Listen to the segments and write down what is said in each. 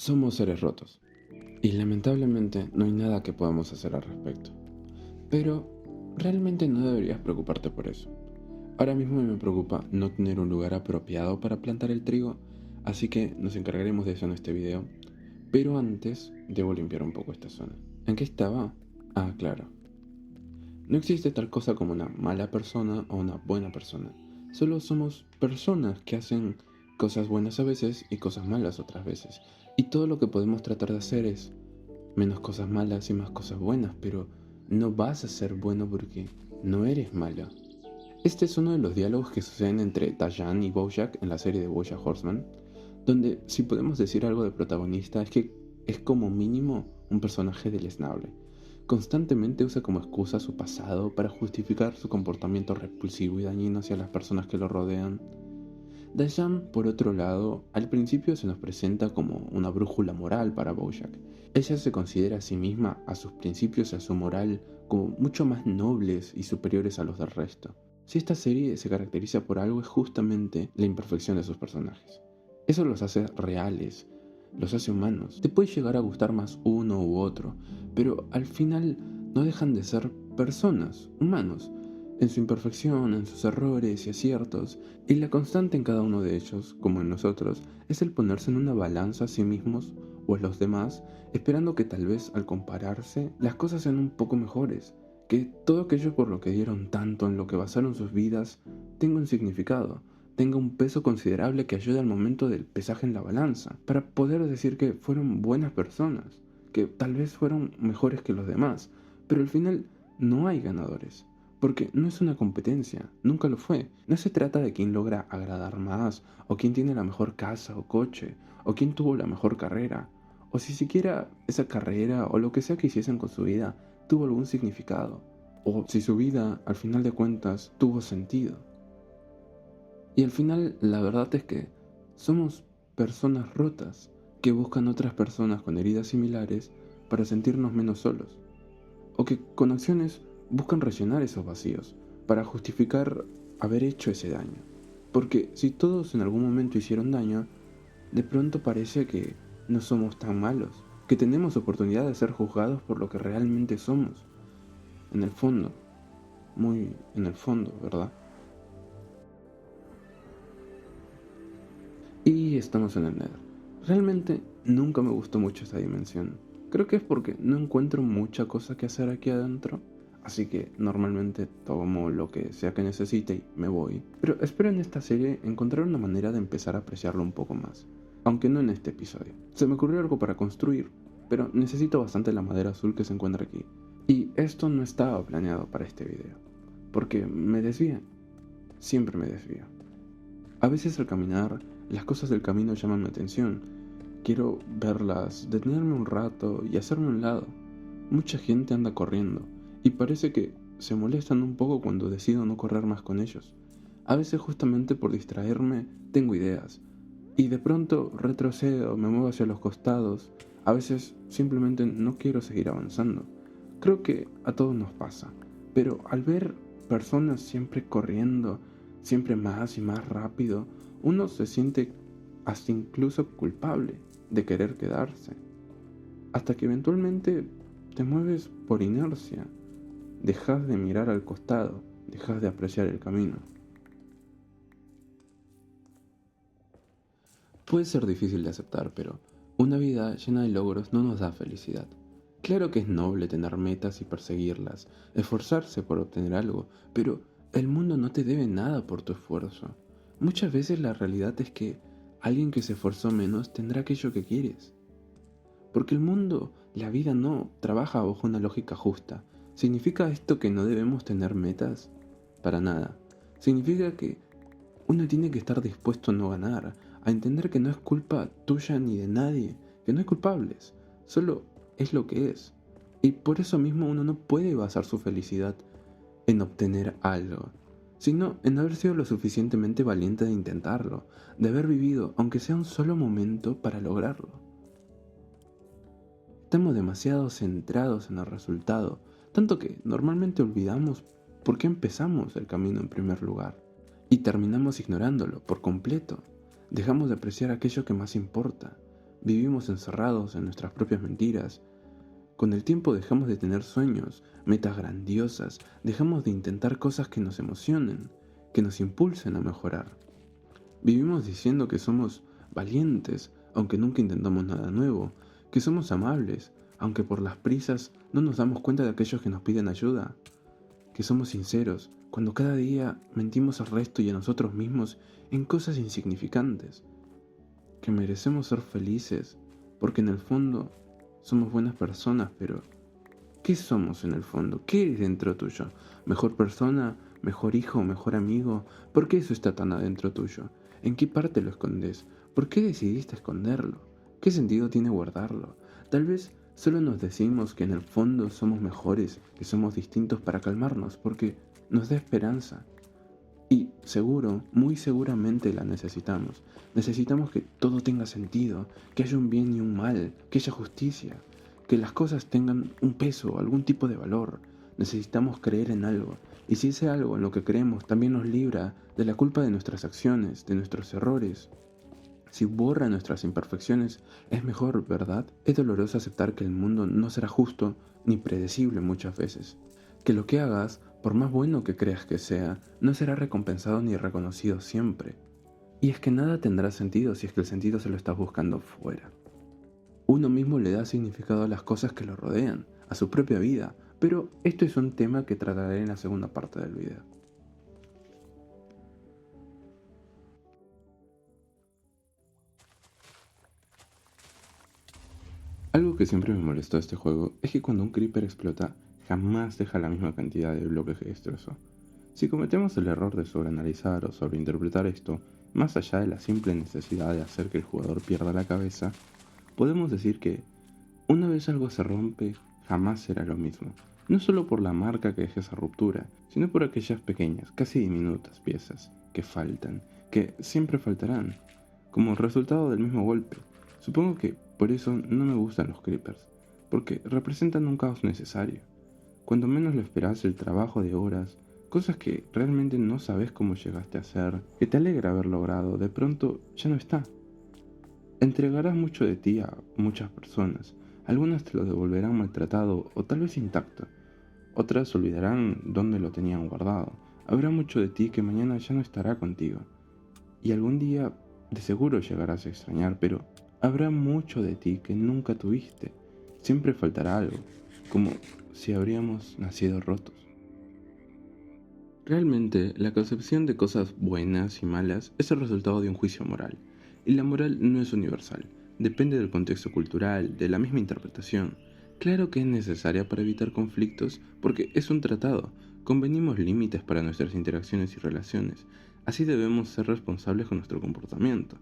Somos seres rotos y lamentablemente no hay nada que podamos hacer al respecto. Pero realmente no deberías preocuparte por eso. Ahora mismo me preocupa no tener un lugar apropiado para plantar el trigo, así que nos encargaremos de eso en este video. Pero antes debo limpiar un poco esta zona. ¿En qué estaba? Ah, claro. No existe tal cosa como una mala persona o una buena persona. Solo somos personas que hacen cosas buenas a veces y cosas malas otras veces. Y todo lo que podemos tratar de hacer es menos cosas malas y más cosas buenas, pero no vas a ser bueno porque no eres mala. Este es uno de los diálogos que suceden entre Dayan y Bojack en la serie de BoJack Horseman, donde si podemos decir algo de protagonista es que es como mínimo un personaje deleznable. Constantemente usa como excusa su pasado para justificar su comportamiento repulsivo y dañino hacia las personas que lo rodean. Dayan, por otro lado, al principio se nos presenta como una brújula moral para Bojack. Ella se considera a sí misma, a sus principios y a su moral, como mucho más nobles y superiores a los del resto. Si esta serie se caracteriza por algo es justamente la imperfección de sus personajes. Eso los hace reales, los hace humanos. Te puede llegar a gustar más uno u otro, pero al final no dejan de ser personas, humanos, en su imperfección, en sus errores y aciertos, y la constante en cada uno de ellos, como en nosotros, es el ponerse en una balanza a sí mismos o a los demás, esperando que tal vez al compararse las cosas sean un poco mejores, que todo aquello por lo que dieron tanto, en lo que basaron sus vidas, tenga un significado, tenga un peso considerable que ayude al momento del pesaje en la balanza, para poder decir que fueron buenas personas, que tal vez fueron mejores que los demás, pero al final no hay ganadores. Porque no es una competencia, nunca lo fue. No se trata de quién logra agradar más, o quién tiene la mejor casa o coche, o quién tuvo la mejor carrera, o si siquiera esa carrera o lo que sea que hiciesen con su vida tuvo algún significado, o si su vida, al final de cuentas, tuvo sentido. Y al final, la verdad es que somos personas rotas que buscan otras personas con heridas similares para sentirnos menos solos, o que con acciones buscan rellenar esos vacíos para justificar haber hecho ese daño. Porque si todos en algún momento hicieron daño, de pronto parece que no somos tan malos, que tenemos oportunidad de ser juzgados por lo que realmente somos. En el fondo, muy en el fondo, ¿verdad? Y estamos en el Nether. Realmente nunca me gustó mucho esta dimensión. Creo que es porque no encuentro mucha cosa que hacer aquí adentro. Así que normalmente tomo lo que sea que necesite y me voy. Pero espero en esta serie encontrar una manera de empezar a apreciarlo un poco más. Aunque no en este episodio. Se me ocurrió algo para construir, pero necesito bastante la madera azul que se encuentra aquí. Y esto no estaba planeado para este video. Porque me desvía. Siempre me desvío. A veces al caminar, las cosas del camino llaman mi atención. Quiero verlas, detenerme un rato y hacerme a un lado. Mucha gente anda corriendo y parece que se molestan un poco cuando decido no correr más con ellos. A veces justamente por distraerme tengo ideas y de pronto retrocedo, me muevo hacia los costados. A veces simplemente no quiero seguir avanzando. Creo que a todos nos pasa, pero al ver personas siempre corriendo, siempre más y más rápido, uno se siente hasta incluso culpable de querer quedarse, hasta que eventualmente te mueves por inercia, dejas de mirar al costado, dejas de apreciar el camino. Puede ser difícil de aceptar, pero una vida llena de logros no nos da felicidad. Claro que es noble tener metas y perseguirlas, esforzarse por obtener algo, pero el mundo no te debe nada por tu esfuerzo. Muchas veces la realidad es que alguien que se esforzó menos tendrá aquello que quieres. Porque el mundo, la vida no trabaja bajo una lógica justa. ¿Significa esto que no debemos tener metas? Para nada. Significa que uno tiene que estar dispuesto a no ganar, a entender que no es culpa tuya ni de nadie, que no hay culpables, solo es lo que es. Y por eso mismo uno no puede basar su felicidad en obtener algo, sino en haber sido lo suficientemente valiente de intentarlo, de haber vivido, aunque sea un solo momento, para lograrlo. Estamos demasiado centrados en el resultado, tanto que normalmente olvidamos por qué empezamos el camino en primer lugar y terminamos ignorándolo por completo. Dejamos de apreciar aquello que más importa, Vivimos encerrados en nuestras propias mentiras. Con el tiempo dejamos de tener sueños, metas grandiosas, dejamos de intentar cosas que nos emocionen, que nos impulsen a mejorar. Vivimos diciendo que somos valientes, aunque nunca intentamos nada nuevo, que somos amables, aunque por las prisas no nos damos cuenta de aquellos que nos piden ayuda, que somos sinceros, cuando cada día mentimos al resto y a nosotros mismos en cosas insignificantes, que merecemos ser felices, porque en el fondo somos buenas personas, pero ¿qué somos en el fondo? ¿Qué eres dentro tuyo? ¿Mejor persona? ¿Mejor hijo? ¿Mejor amigo? ¿Por qué eso está tan adentro tuyo? ¿En qué parte lo escondes? ¿Por qué decidiste esconderlo? ¿Qué sentido tiene guardarlo? Tal vez solo nos decimos que en el fondo somos mejores, que somos distintos para calmarnos, porque nos da esperanza. Y seguro, muy seguramente la necesitamos. Necesitamos que todo tenga sentido, que haya un bien y un mal, que haya justicia, que las cosas tengan un peso, algún tipo de valor. Necesitamos creer en algo. Y si ese algo en lo que creemos también nos libra de la culpa de nuestras acciones, de nuestros errores, si borra nuestras imperfecciones, es mejor, ¿verdad? Es doloroso aceptar que el mundo no será justo ni predecible muchas veces. Que lo que hagas, por más bueno que creas que sea, no será recompensado ni reconocido siempre. Y es que nada tendrá sentido si es que el sentido se lo estás buscando fuera. Uno mismo le da significado a las cosas que lo rodean, a su propia vida, pero esto es un tema que trataré en la segunda parte del video. Algo que siempre me molestó de este juego es que cuando un creeper explota, jamás deja la misma cantidad de bloques que destrozó. Si cometemos el error de sobreanalizar o sobreinterpretar esto, más allá de la simple necesidad de hacer que el jugador pierda la cabeza, podemos decir que una vez algo se rompe, jamás será lo mismo. No solo por la marca que deja esa ruptura, sino por aquellas pequeñas, casi diminutas piezas que faltan, que siempre faltarán, como resultado del mismo golpe. Supongo que por eso no me gustan los creepers, porque representan un caos necesario. Cuando menos lo esperas, el trabajo de horas, cosas que realmente no sabes cómo llegaste a hacer, que te alegra haber logrado, de pronto ya no está. Entregarás mucho de ti a muchas personas. Algunas te lo devolverán maltratado o tal vez intacto. Otras olvidarán dónde lo tenían guardado. Habrá mucho de ti que mañana ya no estará contigo. Y algún día de seguro llegarás a extrañar, pero habrá mucho de ti que nunca tuviste. Siempre faltará algo, como si habríamos nacido rotos. Realmente, la concepción de cosas buenas y malas es el resultado de un juicio moral. Y la moral no es universal, depende del contexto cultural, de la misma interpretación. Claro que es necesaria para evitar conflictos porque es un tratado, convenimos límites para nuestras interacciones y relaciones, así debemos ser responsables con nuestro comportamiento,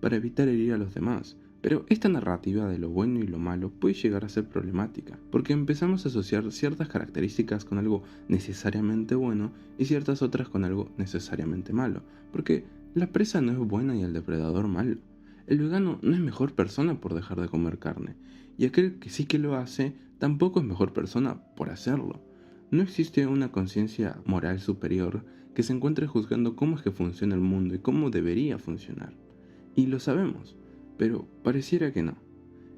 para evitar herir a los demás. Pero esta narrativa de lo bueno y lo malo puede llegar a ser problemática, porque empezamos a asociar ciertas características con algo necesariamente bueno y ciertas otras con algo necesariamente malo, porque la presa no es buena y el depredador malo. El vegano no es mejor persona por dejar de comer carne, y aquel que sí que lo hace tampoco es mejor persona por hacerlo. No existe una conciencia moral superior que se encuentre juzgando cómo es que funciona el mundo y cómo debería funcionar. Y lo sabemos, pero pareciera que no.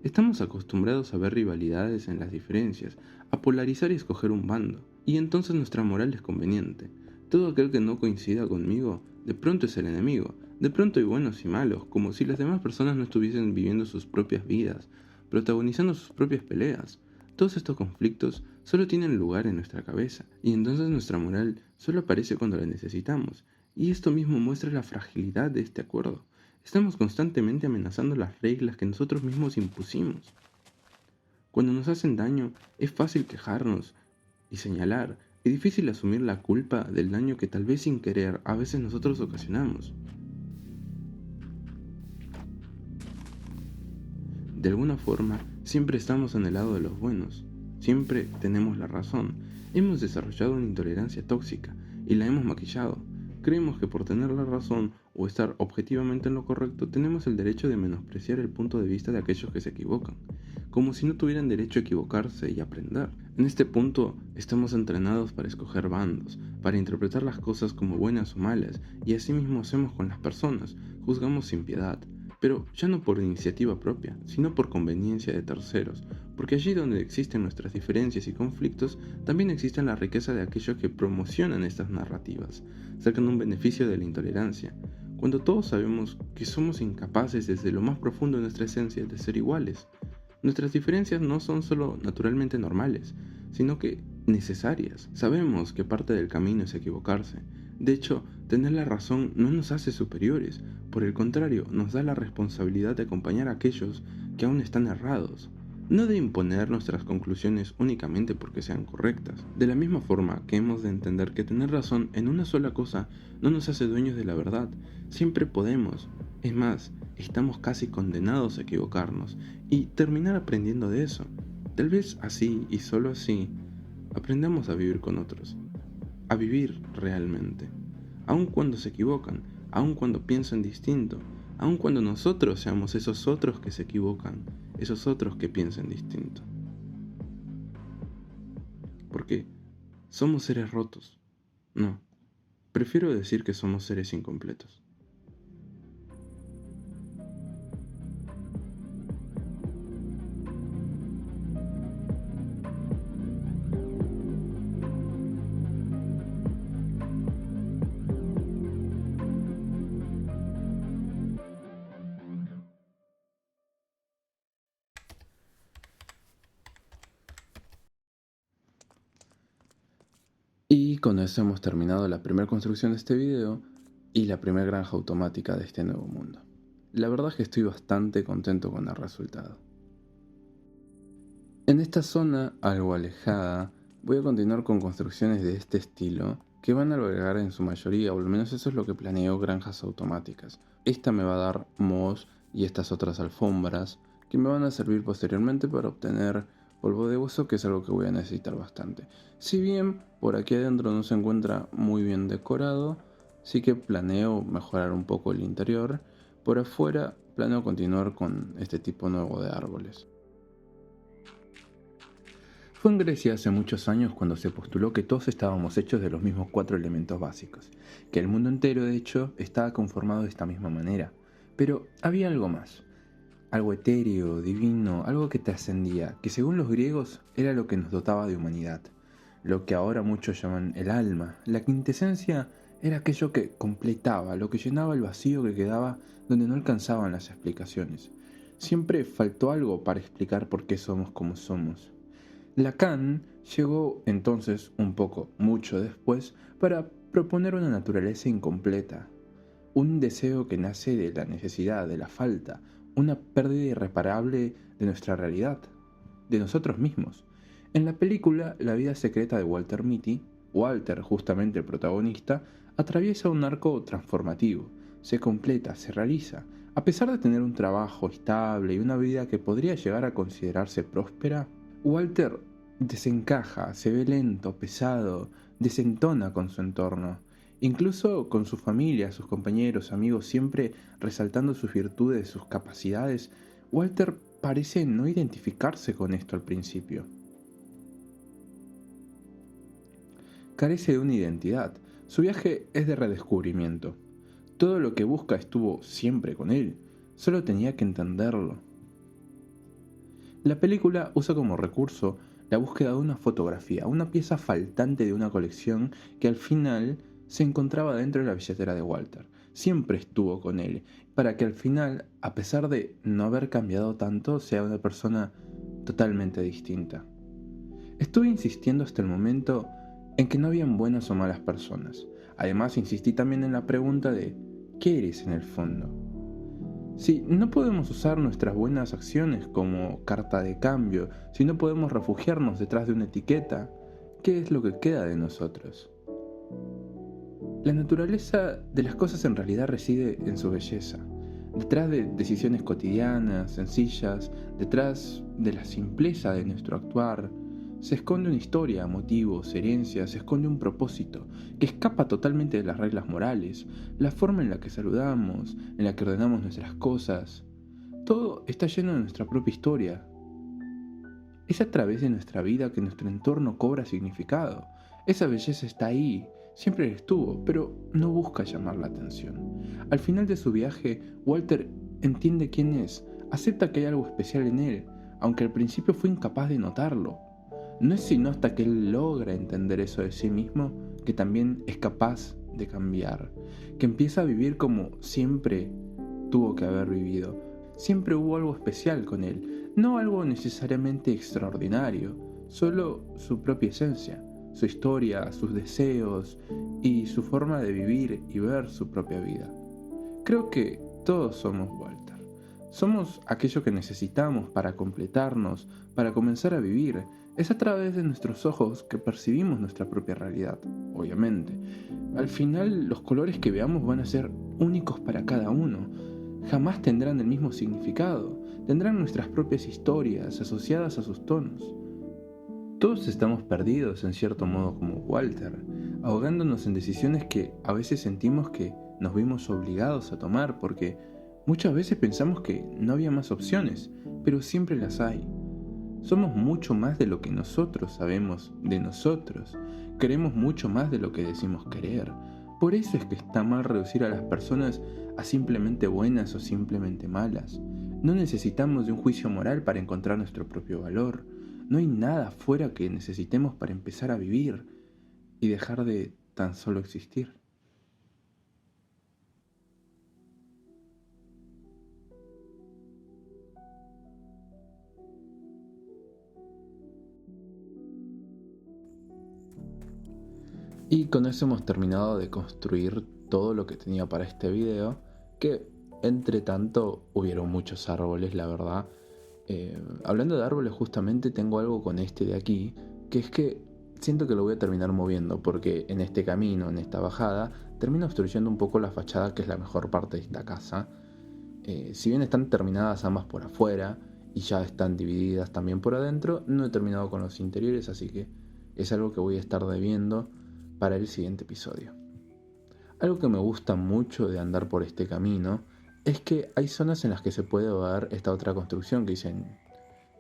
Estamos acostumbrados a ver rivalidades en las diferencias, a polarizar y escoger un bando, y entonces nuestra moral es conveniente. Todo aquel que no coincida conmigo, de pronto es el enemigo, de pronto hay buenos y malos, como si las demás personas no estuviesen viviendo sus propias vidas, protagonizando sus propias peleas. Todos estos conflictos solo tienen lugar en nuestra cabeza, y entonces nuestra moral solo aparece cuando la necesitamos, y esto mismo muestra la fragilidad de este acuerdo. Estamos constantemente amenazando las reglas que nosotros mismos impusimos. Cuando nos hacen daño, es fácil quejarnos y señalar, es difícil asumir la culpa del daño que tal vez sin querer a veces nosotros ocasionamos. De alguna forma, siempre estamos en el lado de los buenos, siempre tenemos la razón. Hemos desarrollado una intolerancia tóxica y la hemos maquillado. Creemos que por tener la razón o estar objetivamente en lo correcto tenemos el derecho de menospreciar el punto de vista de aquellos que se equivocan, como si no tuvieran derecho a equivocarse y aprender. En este punto estamos entrenados para escoger bandos, para interpretar las cosas como buenas o malas, y así mismo hacemos con las personas, juzgamos sin piedad. pero ya no por iniciativa propia, sino por conveniencia de terceros, porque allí donde existen nuestras diferencias y conflictos, también existe la riqueza de aquellos que promocionan estas narrativas, sacan un beneficio de la intolerancia, cuando todos sabemos que somos incapaces desde lo más profundo de nuestra esencia de ser iguales. Nuestras diferencias no son solo naturalmente normales, sino que necesarias. Sabemos que parte del camino es equivocarse. De hecho, tener la razón no nos hace superiores, por el contrario, nos da la responsabilidad de acompañar a aquellos que aún están errados, no de imponer nuestras conclusiones únicamente porque sean correctas. De la misma forma que hemos de entender que tener razón en una sola cosa no nos hace dueños de la verdad, siempre podemos, es más, estamos casi condenados a equivocarnos y terminar aprendiendo de eso. Tal vez así y solo así, aprendamos a vivir con otros, a vivir realmente, aun cuando se equivocan, aun cuando piensan distinto, aun cuando nosotros seamos esos otros que se equivocan, esos otros que piensan distinto. Porque somos seres rotos. No, prefiero decir que somos seres incompletos. Y con eso hemos terminado la primera construcción de este video y la primera granja automática de este nuevo mundo. La verdad es que estoy bastante contento con el resultado. En esta zona, algo alejada, voy a continuar con construcciones de este estilo que van a albergar en su mayoría, o al menos eso es lo que planeo, granjas automáticas. Esta me va a dar moss y estas otras alfombras que me van a servir posteriormente para obtener polvo de hueso, que es algo que voy a necesitar bastante. Si bien por aquí adentro no se encuentra muy bien decorado, sí que planeo mejorar un poco el interior. Por afuera planeo continuar con este tipo nuevo de árboles. Fue en Grecia hace muchos años cuando se postuló que todos estábamos hechos de los mismos 4 elementos básicos, que el mundo entero de hecho estaba conformado de esta misma manera. Pero había algo más, algo etéreo, divino, algo que trascendía, que según los griegos era lo que nos dotaba de humanidad, lo que ahora muchos llaman el alma. La quintesencia era aquello que completaba, lo que llenaba el vacío que quedaba donde no alcanzaban las explicaciones. Siempre faltó algo para explicar por qué somos como somos. Lacan llegó entonces, un poco, mucho después, para proponer una naturaleza incompleta, un deseo que nace de la necesidad, de la falta, una pérdida irreparable de nuestra realidad, de nosotros mismos. En la película La vida secreta de Walter Mitty, Walter, justamente el protagonista, atraviesa un arco transformativo, se completa, se realiza. A pesar de tener un trabajo estable y una vida que podría llegar a considerarse próspera, Walter desencaja, se ve lento, pesado, desentona con su entorno, incluso con su familia, sus compañeros, amigos, siempre resaltando sus virtudes, sus capacidades. Walter parece no identificarse con esto al principio. Carece de una identidad, su viaje es de redescubrimiento. Todo lo que busca estuvo siempre con él, solo tenía que entenderlo. La película usa como recurso la búsqueda de una fotografía, una pieza faltante de una colección que al final se encontraba dentro de la billetera de Walter. Siempre estuvo con él, para que al final, a pesar de no haber cambiado tanto, sea una persona totalmente distinta. Estuve insistiendo hasta el momento en que no habían buenas o malas personas. Además, insistí también en la pregunta de ¿qué eres en el fondo? Si no podemos usar nuestras buenas acciones como carta de cambio, si no podemos refugiarnos detrás de una etiqueta, ¿qué es lo que queda de nosotros? La naturaleza de las cosas en realidad reside en su belleza. Detrás de decisiones cotidianas, sencillas, detrás de la simpleza de nuestro actuar, se esconde una historia, motivos, herencias, se esconde un propósito que escapa totalmente de las reglas morales, la forma en la que saludamos, en la que ordenamos nuestras cosas. Todo está lleno de nuestra propia historia. Es a través de nuestra vida que nuestro entorno cobra significado. Esa belleza está ahí, siempre estuvo, pero no busca llamar la atención. Al final de su viaje, Walter entiende quién es, acepta que hay algo especial en él, aunque al principio fue incapaz de notarlo. No es sino hasta que él logra entender eso de sí mismo que también es capaz de cambiar, que empieza a vivir como siempre tuvo que haber vivido. Siempre hubo algo especial con él, no algo necesariamente extraordinario, solo su propia esencia, su historia, sus deseos y su forma de vivir y ver su propia vida. Creo que todos somos Walter. Somos aquello que necesitamos para completarnos, para comenzar a vivir. Es a través de nuestros ojos que percibimos nuestra propia realidad, obviamente. Al final, los colores que veamos van a ser únicos para cada uno. Jamás tendrán el mismo significado. Tendrán nuestras propias historias asociadas a sus tonos. Todos estamos perdidos en cierto modo como Walter, ahogándonos en decisiones que a veces sentimos que nos vimos obligados a tomar porque muchas veces pensamos que no había más opciones, pero siempre las hay. Somos mucho más de lo que nosotros sabemos de nosotros. Queremos mucho más de lo que decimos querer. Por eso es que está mal reducir a las personas a simplemente buenas o simplemente malas. No necesitamos de un juicio moral para encontrar nuestro propio valor. No hay nada fuera que necesitemos para empezar a vivir y dejar de tan solo existir. Y con eso hemos terminado de construir todo lo que tenía para este video, que entre tanto hubieron muchos árboles, la verdad. Hablando de árboles, justamente tengo algo con este de aquí, que es que siento que lo voy a terminar moviendo, porque en este camino, en esta bajada, termino obstruyendo un poco la fachada, que es la mejor parte de esta casa. Si bien están terminadas ambas por afuera y ya están divididas también por adentro, no he terminado con los interiores, así que es algo que voy a estar debiendo para el siguiente episodio. Algo que me gusta mucho de andar por este camino es que hay zonas en las que se puede ver esta otra construcción que hice en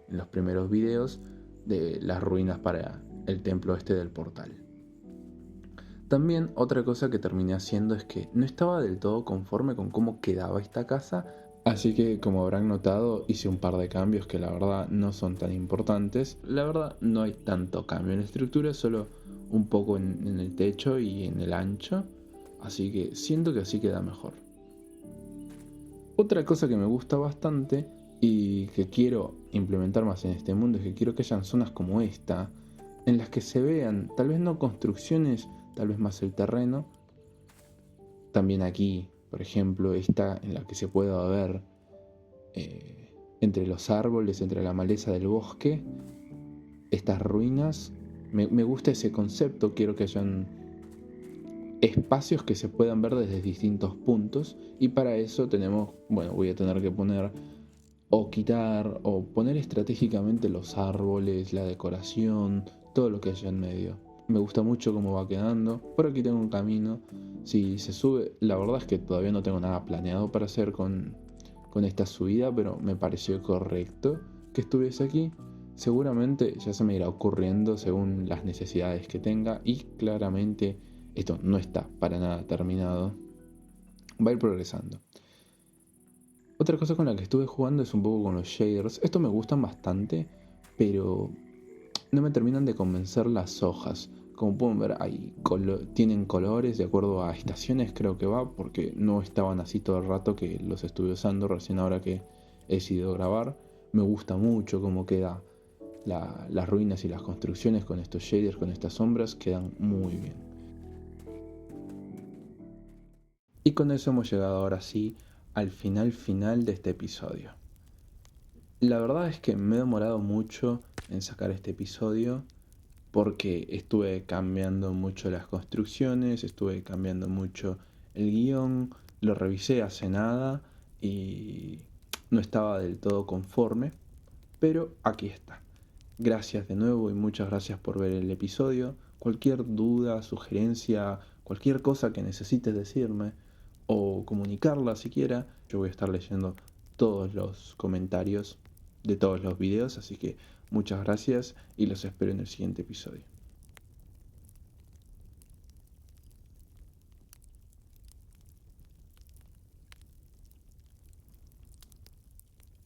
los primeros videos de las ruinas para el templo este del portal. También otra cosa que terminé haciendo es que no estaba del todo conforme con cómo quedaba esta casa, así que como habrán notado hice un par de cambios que la verdad no son tan importantes. La verdad no hay tanto cambio en la estructura, solo un poco en el techo y en el ancho, así que siento que así queda mejor. Otra cosa que me gusta bastante y que quiero implementar más en este mundo es que quiero que hayan zonas como esta, en las que se vean, tal vez no construcciones, tal vez más el terreno. También aquí, por ejemplo, esta en la que se pueda ver entre los árboles, entre la maleza del bosque, estas ruinas. Me gusta ese concepto, quiero que hayan espacios que se puedan ver desde distintos puntos y para eso voy a tener que poner o quitar o poner estratégicamente los árboles, la decoración, todo lo que haya en medio. Me gusta mucho cómo va quedando. Por aquí tengo un camino. Si se sube, la verdad es que todavía no tengo nada planeado para hacer con esta subida, pero me pareció correcto que estuviese aquí. Seguramente ya se me irá ocurriendo según las necesidades que tenga y claramente esto no está para nada terminado. Va a ir progresando. Otra cosa con la que estuve jugando es un poco con los shaders. Estos me gustan bastante, pero no me terminan de convencer las hojas. Como pueden ver, tienen colores de acuerdo a estaciones, creo que va, porque no estaban así todo el rato que los estuve usando, recién ahora que he decidido grabar. Me gusta mucho cómo queda las ruinas y las construcciones con estos shaders, con estas sombras, quedan muy bien. Y con eso hemos llegado ahora sí al final de este episodio. La verdad es que me he demorado mucho en sacar este episodio porque estuve cambiando mucho las construcciones, estuve cambiando mucho el guión, lo revisé hace nada y no estaba del todo conforme, pero aquí está. Gracias de nuevo y muchas gracias por ver el episodio. Cualquier duda, sugerencia, cualquier cosa que necesites decirme o comunicarla siquiera, yo voy a estar leyendo todos los comentarios de todos los videos, así que muchas gracias y los espero en el siguiente episodio.